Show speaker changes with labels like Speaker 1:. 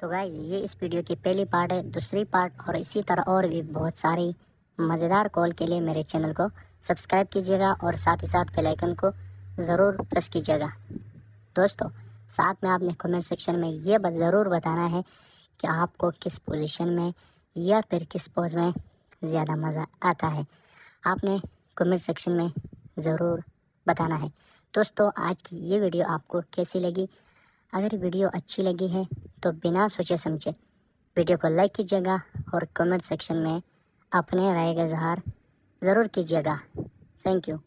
Speaker 1: तो गाइस ये इस वीडियो की पहली पार्ट है। दूसरी पार्ट और इसी तरह और भी बहुत सारी मज़ेदार कॉल के लिए मेरे चैनल को सब्सक्राइब कीजिएगा और साथ ही साथ बेल आइकन को ज़रूर प्रेस कीजिएगा। दोस्तों साथ में आपने कमेंट सेक्शन में ये ज़रूर बताना है कि आपको किस पोजीशन में या फिर किस पोज में ज़्यादा मज़ा आता है। आपने कमेंट सेक्शन में ज़रूर बताना है। दोस्तों आज की ये वीडियो आपको कैसी लगी? अगर वीडियो अच्छी लगी है तो बिना सोचे समझे वीडियो को लाइक कीजिएगा और कमेंट सेक्शन में अपने राय का इज़हार ज़रूर कीजिएगा। Thank you.